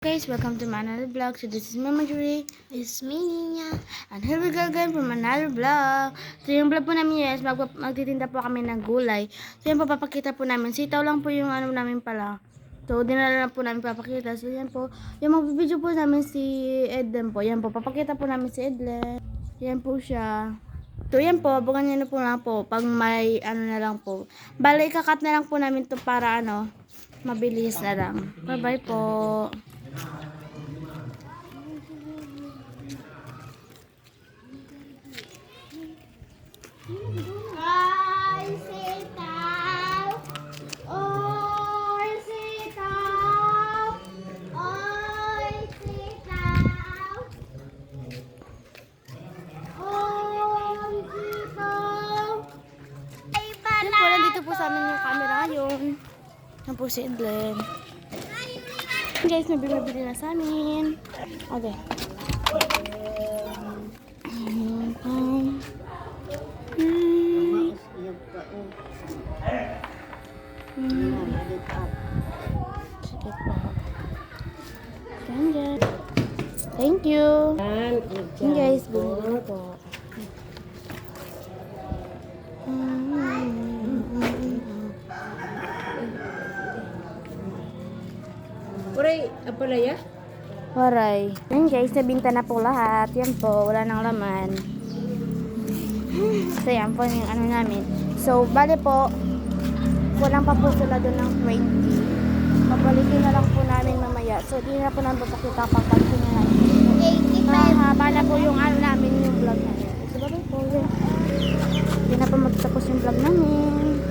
Guys, welcome to my another vlog. So this is my Marjorie. It's me, Nina. And here we go again from another vlog. So yung vlog po namin yes, magtitinda po kami ng gulay. So yan po, papakita po namin. Sitaw lang po yung ano namin pala. So dinala lang po namin papakita. So yan po, yung magbibideo po namin si Edlen po. Yan po, papakita po namin si Edlen. Yan po siya. So yan po, abangan nyo na po lang po. Pag may ano na lang po. Bale, ikakat na lang po namin to para ano, mabilis na lang. Bye bye po. Ay, sitaw! Oy, sitaw! Oy, sitaw! Oy, sitaw! Ay, Yan po, nandito po sa amin yung camera ngayon. Yan po si Edlen. Guys, may bumibili na sa amin. Okay. Sige po. Yan guys. Thank you. Yan guys, bumili na po. Uray, apalaya? Waray. Yan guys, nabinta na po lahat. Yan po, wala nang laman. So yan po yung ano namin. So, bale po, walang pa po sila doon ng 20. Papalitin na lang po namin mamaya. So, di na po namin papakita pag palitin na lang. 85. Mahaba na po yung ano namin, yung vlog namin. So, bye po. Hindi na po magtapos yung vlog namin.